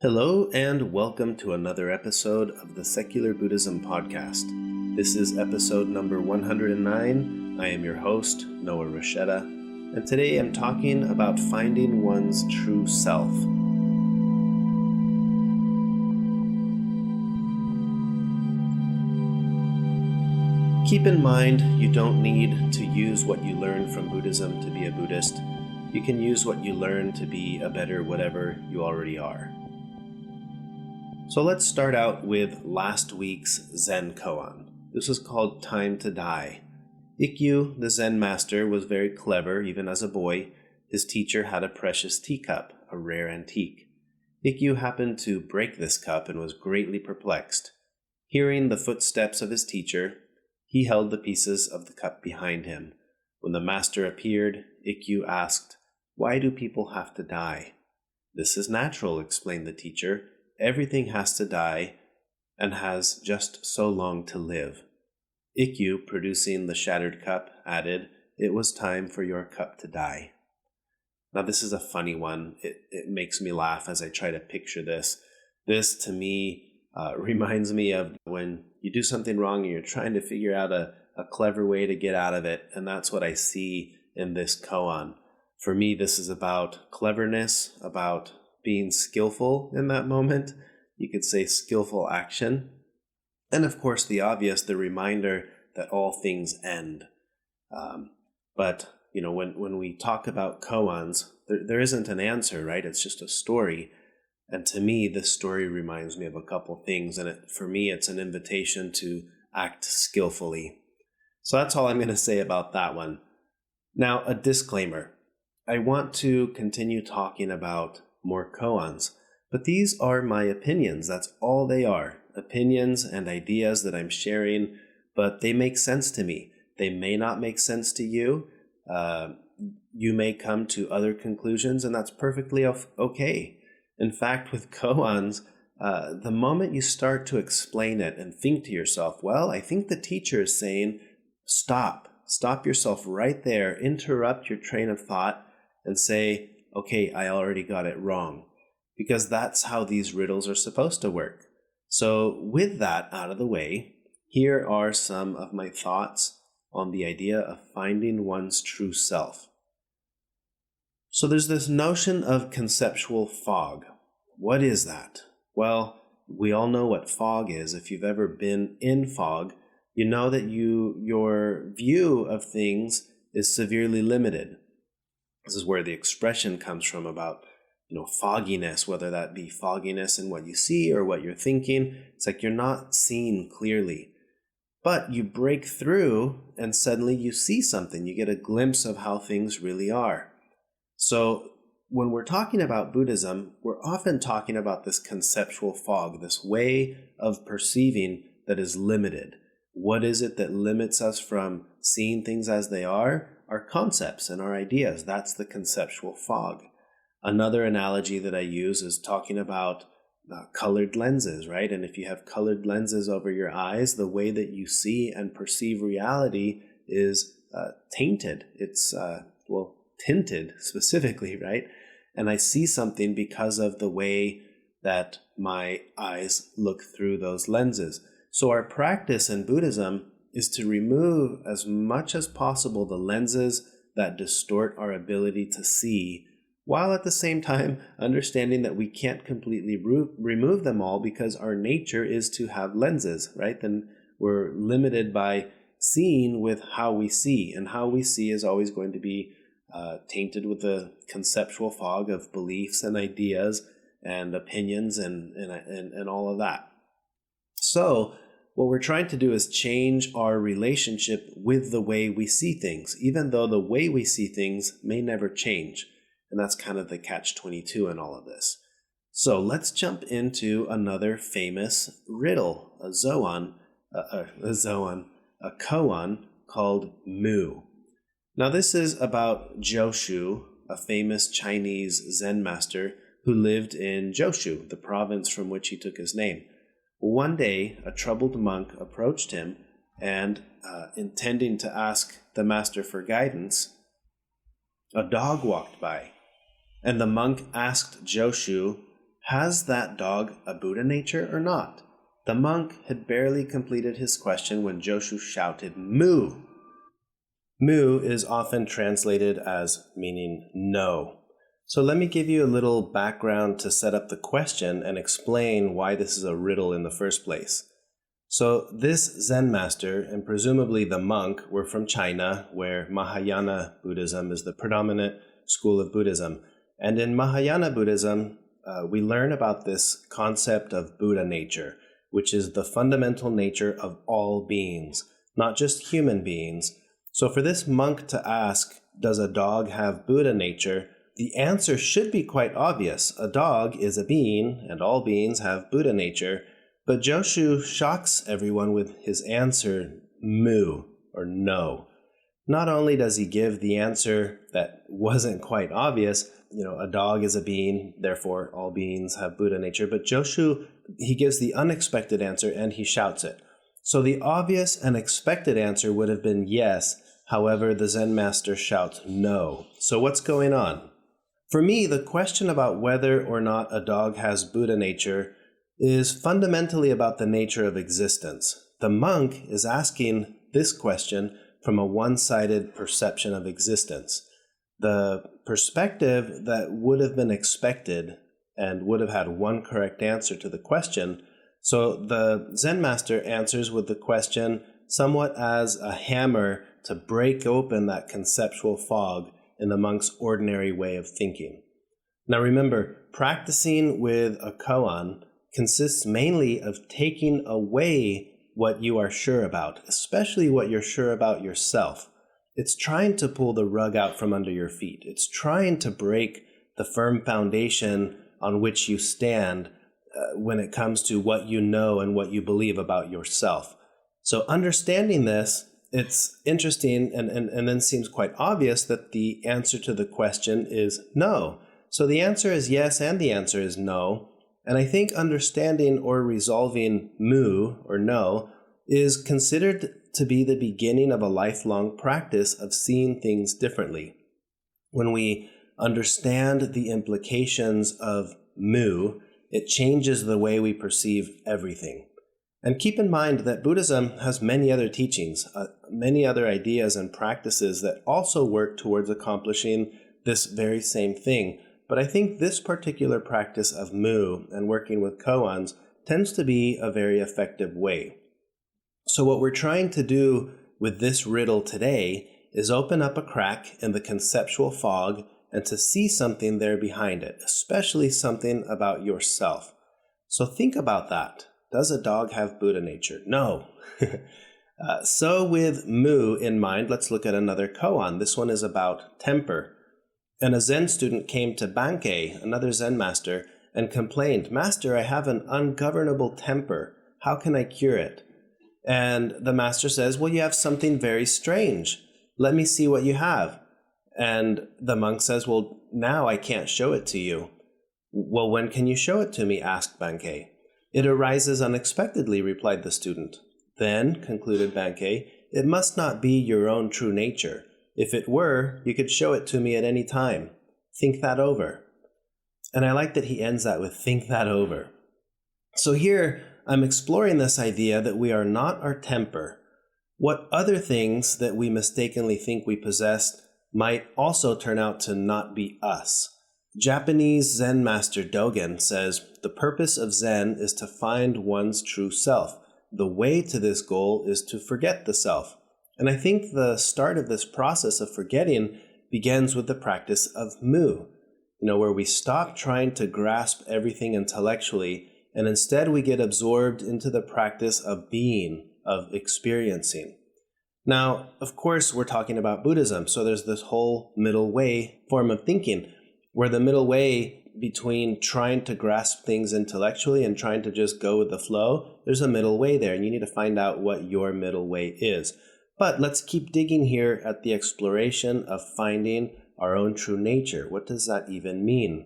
Hello and welcome to another episode of the Secular Buddhism Podcast. This is episode number 109. I am your host, Noah Rochetta, and today I'm talking about finding one's true self. Keep in mind, you don't need to use what you learn from Buddhism to be a Buddhist. You can use what you learn to be a better whatever you already are. So let's start out with last week's Zen koan. This was called Time to Die. Ikkyu, the Zen master, was very clever even as a boy. His teacher had a precious teacup, a rare antique. Ikkyu happened to break this cup and was greatly perplexed. Hearing the footsteps of his teacher, he held the pieces of the cup behind him. When the master appeared, Ikkyu asked, "Why do people have to die?" "This is natural," explained the teacher. "Everything has to die and has just so long to live." Ikkyu, producing the shattered cup, added, "It was time for your cup to die." Now this is a funny one. It makes me laugh as I try to picture this. This to me reminds me of when you do something wrong and you're trying to figure out a clever way to get out of it. And that's what I see in this koan. For me, this is about cleverness, about being skillful in that moment. You could say skillful action. And of course, the obvious, the reminder that all things end. But when we talk about koans, there isn't an answer, right? It's just a story. And to me, this story reminds me of a couple things. And for me, it's an invitation to act skillfully. So that's all I'm going to say about that one. Now, a disclaimer. I want to continue talking about more koans, but these are my opinions. That's all they are. Opinions and ideas that I'm sharing, but they make sense to me. They may not make sense to you. You may come to other conclusions, and that's perfectly okay. In fact, with koans, the moment you start to explain it and think to yourself, well, I think the teacher is saying, stop yourself right there, interrupt your train of thought and say, okay, I already got it wrong, because that's how these riddles are supposed to work. So with that out of the way, here are some of my thoughts on the idea of finding one's true self. So there's this notion of conceptual fog. What is that? Well, we all know what fog is. If you've ever been in fog, you know that your view of things is severely limited. This is where the expression comes from about, fogginess, whether that be fogginess in what you see or what you're thinking. It's like you're not seeing clearly. But you break through and suddenly you see something. You get a glimpse of how things really are. So when we're talking about Buddhism, we're often talking about this conceptual fog, this way of perceiving that is limited. What is it that limits us from seeing things as they are? Our concepts and our ideas. That's the conceptual fog. Another analogy that I use is talking about colored lenses, right? And if you have colored lenses over your eyes, the way that you see and perceive reality is tainted. It's, tinted specifically, right? And I see something because of the way that my eyes look through those lenses. So our practice in Buddhism is to remove as much as possible the lenses that distort our ability to see, while at the same time understanding that we can't completely remove them all because our nature is to have lenses, right? Then we're limited by seeing with how we see, and how we see is always going to be tainted with the conceptual fog of beliefs and ideas and opinions and all of that. So what we're trying to do is change our relationship with the way we see things, even though the way we see things may never change. And that's kind of the catch-22 in all of this. So let's jump into another famous riddle, a koan called Mu. Now this is about Joshu, a famous Chinese Zen master who lived in Joshu, the province from which he took his name. One day, a troubled monk approached him and, intending to ask the master for guidance, a dog walked by. And the monk asked Joshu Has that dog a Buddha nature or not? The monk had barely completed his question when Joshu shouted, "Moo!" Moo is often translated as meaning no. So let me give you a little background to set up the question and explain why this is a riddle in the first place. So this Zen master, and presumably the monk, were from China, where Mahayana Buddhism is the predominant school of Buddhism. And in Mahayana Buddhism, we learn about this concept of Buddha nature, which is the fundamental nature of all beings, not just human beings. So for this monk to ask, does a dog have Buddha nature? The answer should be quite obvious. A dog is a being, and all beings have Buddha nature. But Joshu shocks everyone with his answer, moo, or no. Not only does he give the answer that wasn't quite obvious, a dog is a being, therefore all beings have Buddha nature, but Joshu, he gives the unexpected answer and he shouts it. So the obvious and expected answer would have been yes, however, the Zen master shouts no. So what's going on? For me, the question about whether or not a dog has Buddha nature is fundamentally about the nature of existence. The monk is asking this question from a one-sided perception of existence. The perspective that would have been expected and would have had one correct answer to the question. So the Zen master answers with the question somewhat as a hammer to break open that conceptual fog in the monk's ordinary way of thinking. Now remember, practicing with a koan consists mainly of taking away what you are sure about, especially what you're sure about yourself. It's trying to pull the rug out from under your feet. It's trying to break the firm foundation on which you stand when it comes to what you know and what you believe about yourself. So understanding this, it's interesting and then seems quite obvious that the answer to the question is no. So the answer is yes and the answer is no. And I think understanding or resolving moo or no is considered to be the beginning of a lifelong practice of seeing things differently. When we understand the implications of moo, it changes the way we perceive everything. And keep in mind that Buddhism has many other teachings, many other ideas and practices that also work towards accomplishing this very same thing. But I think this particular practice of moo and working with koans tends to be a very effective way. So what we're trying to do with this riddle today is open up a crack in the conceptual fog and to see something there behind it, especially something about yourself. So think about that. Does a dog have Buddha nature? No. So with moo in mind, let's look at another koan. This one is about temper. And a Zen student came to Bankei, another Zen master, and complained, "Master, I have an ungovernable temper. How can I cure it?" And the master says, "Well, you have something very strange. Let me see what you have." And the monk says, "Well, now I can't show it to you." "Well, when can you show it to me?" asked Bankei. "It arises unexpectedly," replied the student. "Then," concluded Bankei, "it must not be your own true nature. If it were, you could show it to me at any time. Think that over." And I like that he ends that with "think that over." So here, I'm exploring this idea that we are not our temper. What other things that we mistakenly think we possess might also turn out to not be us. Japanese Zen master Dogen says, "The purpose of Zen is to find one's true self. The way to this goal is to forget the self." And I think the start of this process of forgetting begins with the practice of moo, where we stop trying to grasp everything intellectually, and instead we get absorbed into the practice of being, of experiencing. Now, of course, we're talking about Buddhism, so there's this whole middle way form of thinking, where the middle way between trying to grasp things intellectually and trying to just go with the flow, there's a middle way there, and you need to find out what your middle way is. But let's keep digging here at the exploration of finding our own true nature. What does that even mean?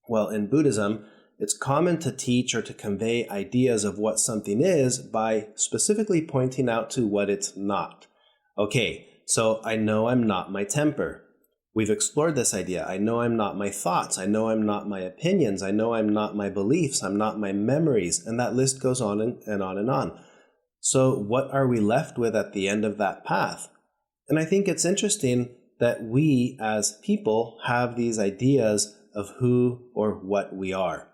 Well, in Buddhism, it's common to teach or to convey ideas of what something is by specifically pointing out to what it's not. Okay, so I know I'm not my temper. We've explored this idea. I know I'm not my thoughts. I know I'm not my opinions. I know I'm not my beliefs. I'm not my memories. And that list goes on and on and on. So what are we left with at the end of that path? And I think it's interesting that we as people have these ideas of who or what we are.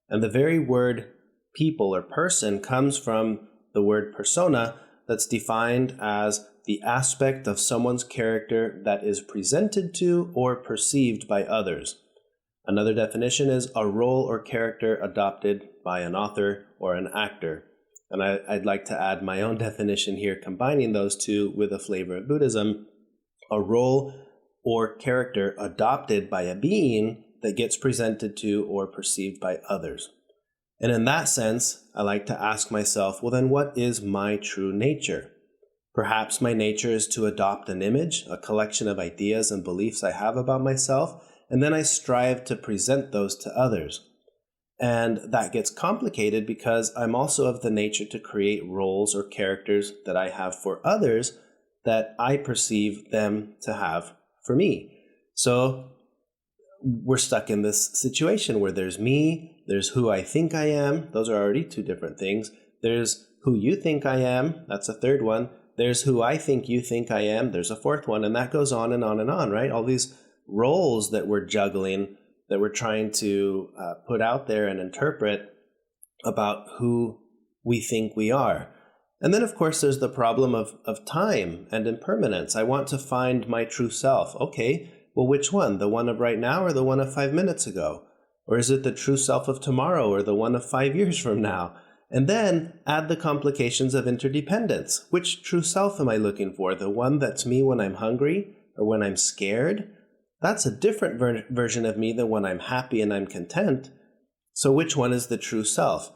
And the very word people or person comes from the word persona, that's defined as the aspect of someone's character that is presented to or perceived by others. Another definition is a role or character adopted by an author or an actor. And I'd like to add my own definition here, combining those two with a flavor of Buddhism: a role or character adopted by a being that gets presented to or perceived by others. And in that sense, I like to ask myself, well, then what is my true nature? Perhaps my nature is to adopt an image, a collection of ideas and beliefs I have about myself, and then I strive to present those to others. And that gets complicated because I'm also of the nature to create roles or characters that I have for others that I perceive them to have for me. So we're stuck in this situation where there's me, there's who I think I am. Those are already two different things. There's who you think I am. That's a third one. There's who I think you think I am. There's a fourth one. And that goes on and on and on, right? All these roles that we're juggling, that we're trying to put out there and interpret about who we think we are. And then, of course, there's the problem of time and impermanence. I want to find my true self. Okay, well, which one? The one of right now or the one of 5 minutes ago? Or is it the true self of tomorrow or the one of 5 years from now? And then add the complications of interdependence. Which true self am I looking for? The one that's me when I'm hungry or when I'm scared? That's a different version of me than when I'm happy and I'm content. So which one is the true self?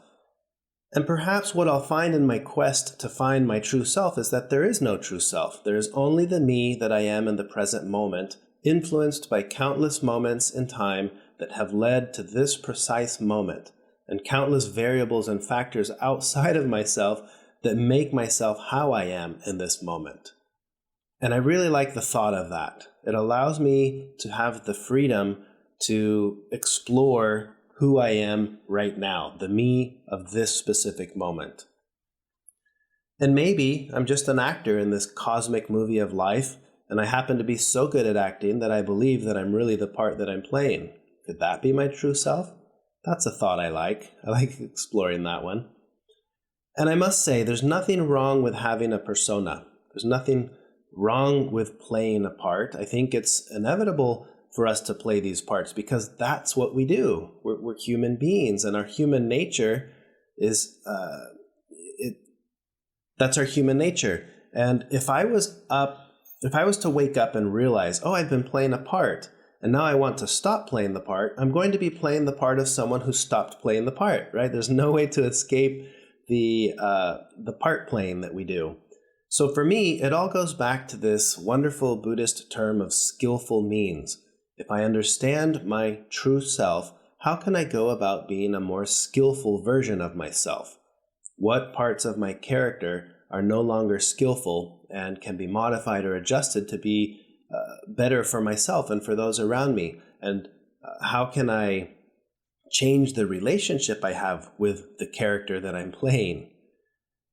And perhaps what I'll find in my quest to find my true self is that there is no true self. There is only the me that I am in the present moment, influenced by countless moments in time that have led to this precise moment, and countless variables and factors outside of myself that make myself how I am in this moment. And I really like the thought of that. It allows me to have the freedom to explore who I am right now, the me of this specific moment. And maybe I'm just an actor in this cosmic movie of life, and I happen to be so good at acting that I believe that I'm really the part that I'm playing. Could that be my true self? That's a thought I like. I like exploring that one. And I must say, there's nothing wrong with having a persona. There's nothing wrong with playing a part. I think it's inevitable for us to play these parts because that's what we do. We're human beings, and our human nature is that's our human nature. And if I was to wake up and realize, oh, I've been playing a part, and now I want to stop playing the part, I'm going to be playing the part of someone who stopped playing the part, right? There's no way to escape the part playing that we do. So for me, it all goes back to this wonderful Buddhist term of skillful means. If I understand my true self, how can I go about being a more skillful version of myself? What parts of my character are no longer skillful and can be modified or adjusted to be better for myself and for those around me? And how can I change the relationship I have with the character that I'm playing?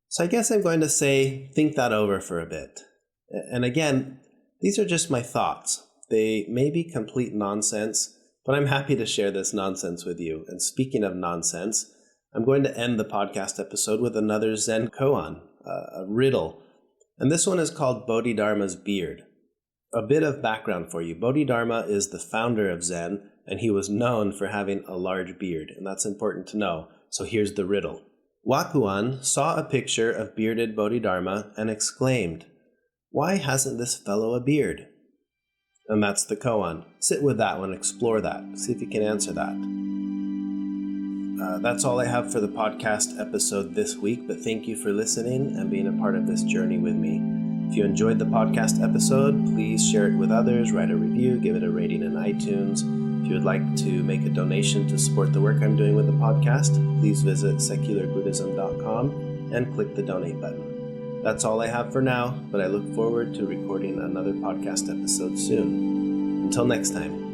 So I guess I'm going to say, think that over for a bit. And again, these are just my thoughts. They may be complete nonsense, but I'm happy to share this nonsense with you. And speaking of nonsense, I'm going to end the podcast episode with another Zen koan, a riddle. And this one is called Bodhidharma's Beard. A bit of background for you. Bodhidharma is the founder of Zen, and he was known for having a large beard, and that's important to know. So here's the riddle. Wakuan saw a picture of bearded Bodhidharma and exclaimed, "Why hasn't this fellow a beard?" And that's the koan. Sit with that one, explore that, see if you can answer that. That's all I have for the podcast episode this week, but thank you for listening and being a part of this journey with me. If you enjoyed the podcast episode, please share it with others, write a review, give it a rating in iTunes. If you would like to make a donation to support the work I'm doing with the podcast, please visit secularbuddhism.com and click the donate button. That's all I have for now, but I look forward to recording another podcast episode soon. Until next time.